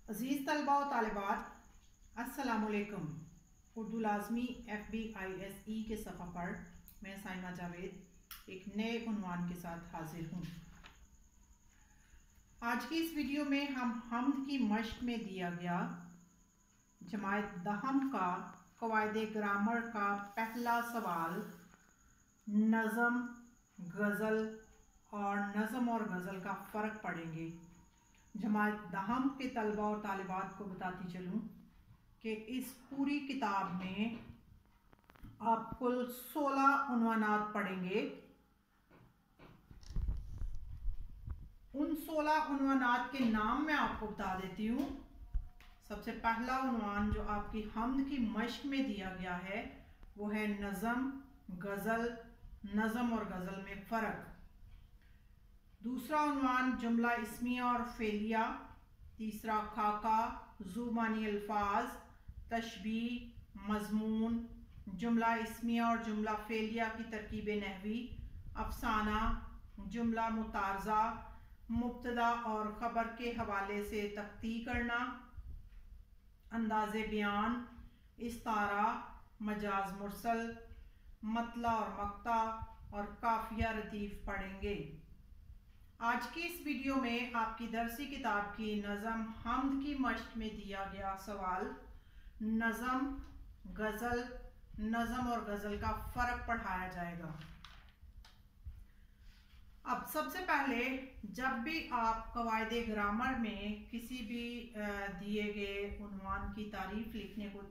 अजीज़ तलबा और तालिबात, अस्सलामुअलैकुम। उर्दू लाज़मी FBISE के सफ़ा पर मैं साइमा जावेद एक नए उन्वान के साथ हाजिर हूँ। आज की इस वीडियो में हम हम्द की मश्क में दिया गया जमात दहम का क़वाइद ग्रामर का पहला सवाल नज़म, गज़ल और गज़ल का फ़र्क पढ़ेंगे। जमात दहम के तलबा और तालिबात को बताती चलूँ कि इस पूरी किताब में आप कुल 16 उन्वानात पढ़ेंगे। उन 16 उन्वानात के नाम मैं आपको बता देती हूँ। सबसे पहला उन्वान जो आपकी हम्द की मश्क में दिया गया है वो है नज़म, गज़ल, नज़म और गज़ल में फ़र्क। दूसरा उन्वान जुमला इस्मिया और फेलिया। तीसरा खाका, ज़ुबानी अल्फाज, तशबीह, मज़मून, जुमला इस्मिया और जुमला फेलिया की तरकीब नहवी, अफसाना, जुमला मुतारज़ा, मुब्तदा और ख़बर के हवाले से तख्ती करना, अंदाज़े बयान, इस्तारा, मजाज मुरसल, मतला और मक्ता और काफिया रतीफ़ पढ़ेंगे। आज की इस वीडियो में आपकी दरसी किताब की नज़म हम्द की मश्क में दिया गया सवाल नज़म, गज़ल, नज़म और गज़ल का फ़र्क पढ़ाया जाएगा। अब सबसे पहले जब भी आप क़वाइद ग्रामर में किसी भी दिए गए उन्वान की तारीफ़ लिखने को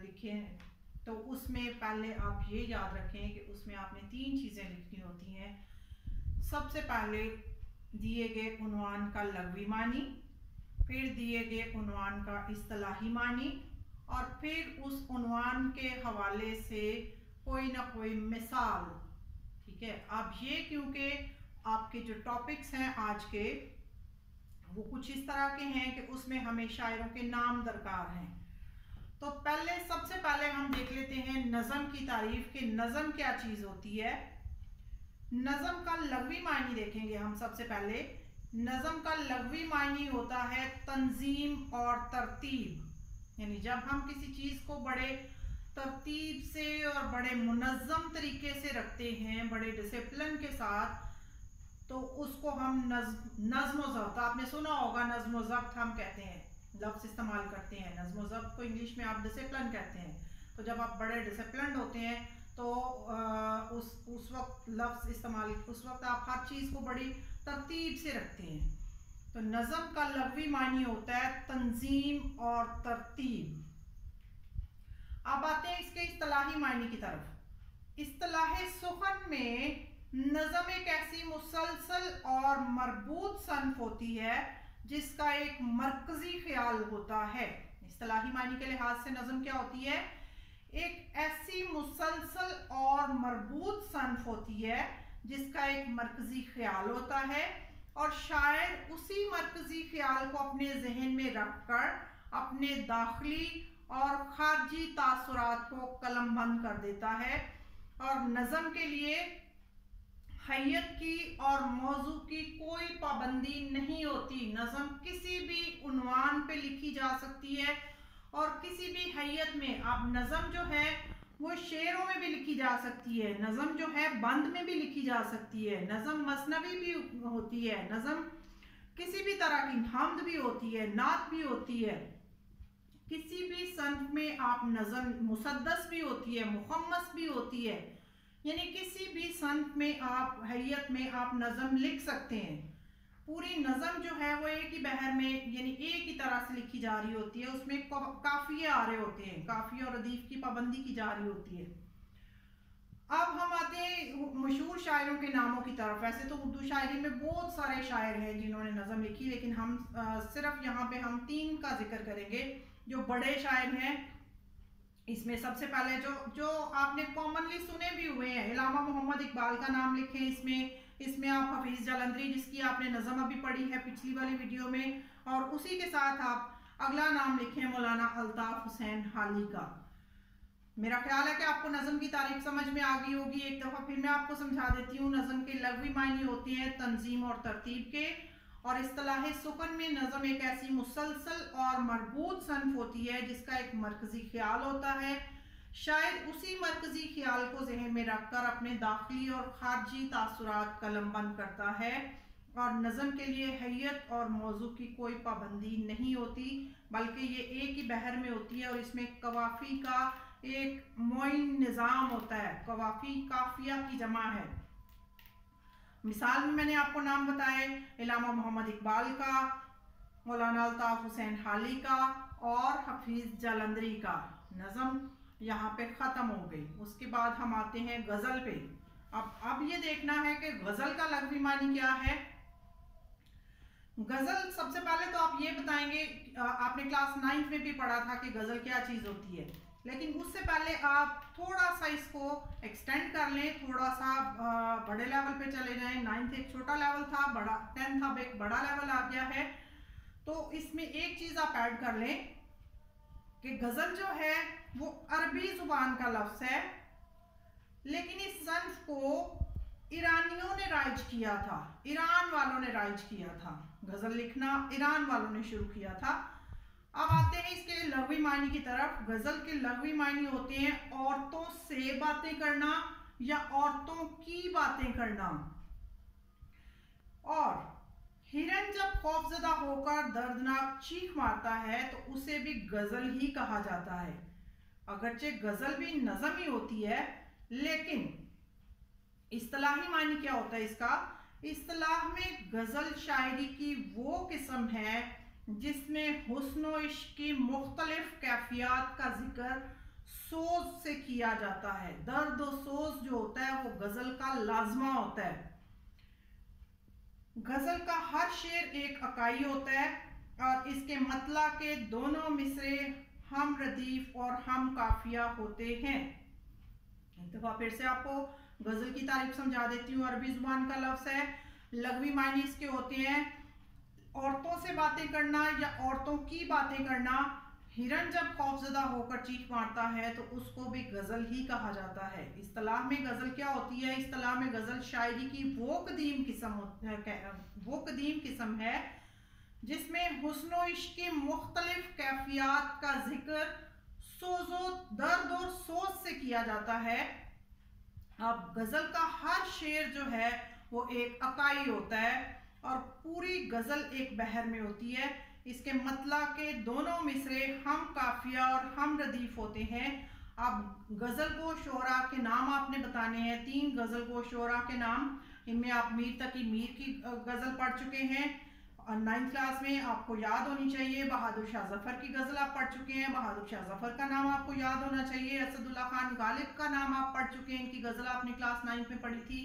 लिखें तो उसमें पहले आप ये याद रखें कि उसमें आपने 3 चीज़ें लिखनी होती हैं। सबसे पहले दिए गए उन्वान का लग़वी मानी, फिर दिए गए उन्वान का इस्तिलाही मानी और फिर उस उन्वान के हवाले से कोई ना कोई मिसाल। ठीक है, अब ये क्योंकि आपके जो टॉपिक्स हैं आज के वो कुछ इस तरह के हैं कि उसमें हमें शायरों के नाम दरकार हैं। तो सबसे पहले हम देख लेते हैं नज़म की तारीफ कि नज़म क्या चीज़ होती है। नज़म का लग़वी मायनी देखेंगे हम। सबसे पहले नज़म का लग़वी मायनी होता है तंजीम और तरतीब, यानी जब हम किसी चीज़ को बड़े तरतीब से और बड़े मुनज़्ज़म तरीके से रखते हैं, बड़े डिसिप्लिन के साथ, तो उसको हम नज़्म व ज़ब्त, आपने सुना होगा नज़्म व ज़ब्त हम कहते हैं, लफ्ज़ इस्तेमाल करते हैं। नज़्म व ज़ब्त को इंग्लिश में आप डिसिप्लिन कहते हैं। तो जब आप बड़े डिसिप्लिन होते हैं तो उस वक्त लफ्ज़ इस्तेमाल, उस वक्त आप हर चीज़ को बड़ी तरतीब से रखते हैं। तो नज़म का लग़वी मानी होता है तंजीम और तरतीब। अब आते हैं इसके इस्तिलाही मायने की तरफ। इस्तिलाहे सुखन में नज़म एक ऐसी मुसलसल और मरबूत सन्फ़ होती है जिसका एक मरकज़ी ख्याल होता है। इस्तिलाही मायने के लिहाज से नज़म क्या होती है? एक ऐसी मुसलसल और मरबूत सन्फ़ होती है जिसका एक मरकज़ी ख्याल होता है और शायर उसी मरकज़ी ख्याल को अपने जहन में रखकर अपने दाखिली और खारजी तासुरात को कलमबंद कर देता है। और नज़म के लिए हैयत की और मौजू की कोई पाबंदी नहीं होती। नज़म किसी भी उन्वान पे लिखी जा सकती है और किसी भी हैयत में। अब नज़म जो है वो शेरों में भी लिखी जा सकती है, नज़म जो है बंद में भी लिखी जा सकती है, नज़म मसनवी भी होती है, नज़म किसी भी तरह की हम्द भी होती है, नात भी होती है। किसी भी सन्फ में आप नज़म मुसद्दस भी होती है, मुखम्मस भी होती है, यानी किसी भी सन्फ में आप हैयत में आप नज़म लिख सकते हैं। पूरी नज़म जो है वो एक ही बहर में यानी एक ही तरह से लिखी जा रही होती है। उसमें काफिये आ रहे होते हैं, काफिये और रदीफ की पाबंदी की जा रही होती है। अब हम आते हैं मशहूर शायरों के नामों की तरफ। वैसे तो उर्दू शायरी में बहुत सारे शायर हैं जिन्होंने नज़म लिखी, लेकिन हम सिर्फ यहाँ पे हम 3 का जिक्र करेंगे जो बड़े शायर हैं। इसमें सबसे पहले जो आपने कॉमनली सुने भी हुए हैं, इलामा मोहम्मद इकबाल का नाम लिखें इसमें आप हफीज़ जालंधरी जिसकी आपने नज़म अभी पढ़ी है पिछली वाली वीडियो में, और उसी के साथ आप अगला नाम लिखें मौलाना अल्ताफ़ हुसैन हाली का। मेरा ख्याल है कि आपको नज़म की तारीफ समझ में आ गई होगी। एक दफ़ा फिर मैं आपको समझा देती हूँ। नज़म के लग़वी मायने होते हैं तंजीम और तरतीब के, और इस्तिलाह सुकन में नज़म एक ऐसी मुसलसल और मरबूत सनफ होती है जिसका एक मरकज़ी ख्याल होता है। शायद उसी मरकज़ी ख्याल को जहन में रखकर अपने दाखिली और खारजी तासुरात कलमबंद करता है और नज़म के लिए हैयत और मौजू की कोई पाबंदी नहीं होती, बल्कि ये एक ही बहर में होती है और इसमें कवाफ़ी का एक मुअय्यन निज़ाम होता है। कवाफ़ी काफ़िया की जमा है। मिसाल में मैंने आपको नाम बताए इलामा मोहम्मद इकबाल का, मौलाना अल्ताफ़ हुसैन हाली का और हफीज़ जालंधरी का। नज़म यहाँ पे ख़त्म हो गई। उसके बाद हम आते हैं गज़ल पे। अब ये देखना है कि गज़ल का लग़वी मानी क्या है। गज़ल, सबसे पहले तो आप ये बताएंगे, आपने क्लास 9 में भी पढ़ा था कि गज़ल क्या चीज़ होती है, लेकिन उससे पहले आप थोड़ा सा इसको एक्सटेंड कर लें, थोड़ा सा बड़े लेवल पे चले जाएं। 9th एक छोटा लेवल था, 10th अब एक बड़ा लेवल आ गया है। तो इसमें एक चीज़ आप ऐड कर लें कि गज़ल जो है वो अरबी ज़ुबान का लफ्ज़ है, लेकिन इस सन्फ को ईरानियों ने राइज किया था, ईरान वालों ने राइज किया था। गज़ल लिखना ईरान वालों ने शुरू किया था। अब आते हैं इसके लग़वी मानी की तरफ। गज़ल के लग़वी मानी होते हैं औरतों से बातें करना या औरतों की बातें करना। और हिरन जब खौफज़दा होकर दर्दनाक चीख मारता है तो उसे भी गज़ल ही कहा जाता है। अगरचे गज़ल भी नज़म ही होती है, लेकिन इस्तिलाही मानी क्या होता है इसका? इस्तिलाह में गज़ल शायरी की वो किस्म है जिसमें हुस्न व इश्क की मुख्तलिफ कैफियत का जिक्र सोज से किया जाता है। दर्द और सोज जो होता है वो गज़ल का लाजमा होता है। गज़ल का हर शेर एक अकाई होता है और इसके मतला के दोनों मिसरे हम रदीफ और हम काफिया होते हैं। एक दफ़ा फिर से आपको गज़ल की तारीफ समझा देती हूँ। अरबी ज़ुबान का लफ्ज़ है, लग़वी मानी इसके होते हैं औरतों से बातें करना या औरतों की बातें करना। हिरन जब खौफज़दा होकर चीख मारता है तो उसको भी गज़ल ही कहा जाता है। इस्तिलाह में गज़ल क्या होती है? इस्तिलाह में गज़ल शायरी की वो कदीम किस्म है जिसमें हुस्न व इश्क की मुख्तलिफ कैफियत का जिक्र सोज़ो दर्द और सोच से किया जाता है। अब गज़ल का हर शेर जो है वो एक अकाई होता है और पूरी गज़ल एक बहर में होती है। इसके मतला के दोनों मिसरे हम काफिया और हम रदीफ होते हैं। अब गज़ल को शोरा के नाम आपने बताने हैं। 3 गज़ल को शोरा के नाम, इनमें आप मीर तकी मीर की गज़ल पढ़ चुके हैं और 9th क्लास में आपको याद होनी चाहिए। बहादुर शाह जफ़र की गज़ल आप पढ़ चुके हैं, बहादुर शाह जफ़र का नाम आपको याद होना चाहिए। असदुल्ला खान गालिब का नाम आप पढ़ चुके हैं, इनकी गज़ल आपने क्लास 9 में पढ़ी थी,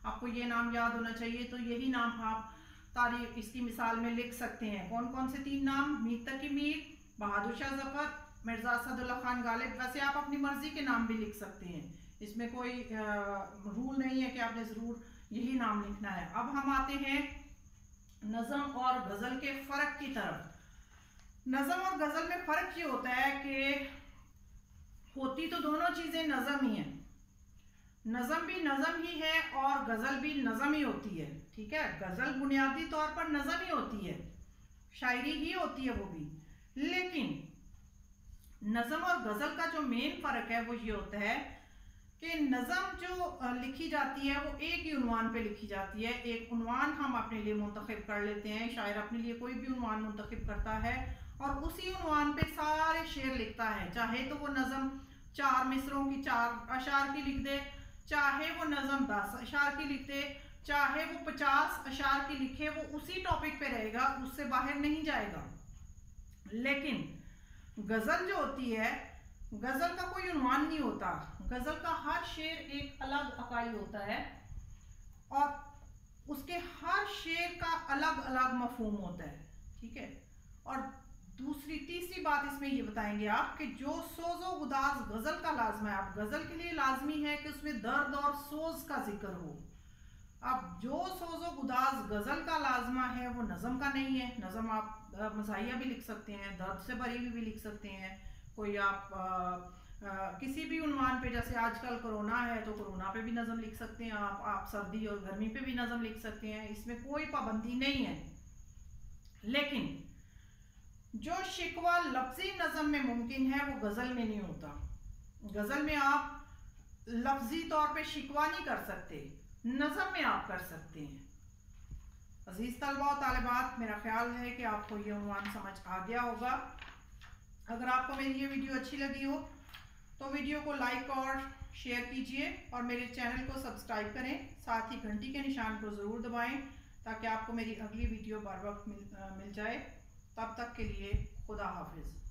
आपको ये नाम याद होना चाहिए। तो यही नाम आप तारीख इसकी मिसाल में लिख सकते हैं। कौन कौन से 3 नाम? मीर तकी मीर, बहादुर शाह जफ़र, मिर्ज़ा असदुल्ला खान गालिब। वैसे आप अपनी मर्जी के नाम भी लिख सकते हैं, इसमें कोई रूल नहीं है कि आपने ज़रूर यही नाम लिखना है। अब हम आते हैं नज़म और गज़ल के फ़र्क की तरफ। नज़म और गज़ल में फ़र्क ये होता है कि होती तो दोनों चीज़ें नज़म ही हैं। नज़म भी नज़म ही है और गज़ल भी नज़म ही होती है, ठीक है। गज़ल बुनियादी तौर पर नज़म ही होती है, शायरी ही होती है वो भी। लेकिन नज़म और गज़ल का जो मेन फ़र्क है वो ये होता है कि नज़म जो लिखी जाती है वो एक ही उन्वान पे लिखी जाती है। एक उन्वान हम अपने लिए मुंतखब कर लेते हैं, शायर अपने लिए कोई भी उन्वान मुंतखब करता है और उसी उन्वान पे सारे शेर लिखता है। चाहे तो वो नज़म 4 मिसरों की 4 अशार की लिख दे, चाहे वो नज़म 10 अशार की लिख दे, चाहे वो 50 अशार की लिखे, वो उसी टॉपिक पे रहेगा, उससे बाहर नहीं जाएगा। लेकिन गज़ल जो होती है, गज़ल का कोई उन्वान नहीं होता। गज़ल का हर शेर एक अलग अकाई होता है और उसके हर शेर का अलग अलग मफहूम होता है, ठीक है। और तीसरी बात इसमें ये बताएंगे आप कि जो सोज़ो गुदाज गज़ल का लाजमा है, आप गज़ल के लिए लाजमी है कि उसमें दर्द और सोज का जिक्र हो। अब जो सोज़ो गुदाज गज़ल का लाजमा है वो नज़म का नहीं है। नज़म आप मज़ाहिया भी लिख सकते हैं, दर्द से भरी भी लिख सकते हैं, कोई आप किसी भी उन्वान पे, जैसे आजकल कोरोना है तो कोरोना पे भी नज़म लिख सकते हैं आप सर्दी और गर्मी पे भी नज़म लिख सकते हैं, इसमें कोई पाबंदी नहीं है। लेकिन जो शिकवा लफ्जी नज़म में मुमकिन है वो गज़ल में नहीं होता। गज़ल में आप लफ्जी तौर पे शिकवा नहीं कर सकते, नज़म में आप कर सकते हैं। अजीज़ तलबा और तालिबात, मेरा ख्याल है कि आपको ये उन्वान समझ आ गया होगा। अगर आपको मेरी ये वीडियो अच्छी लगी हो तो वीडियो को लाइक और शेयर कीजिए और मेरे चैनल को सब्सक्राइब करें। साथ ही घंटी के निशान को ज़रूर दबाएं ताकि आपको मेरी अगली वीडियो बर वक्त मिल जाए। तब तक के लिए खुदा हाफिज़।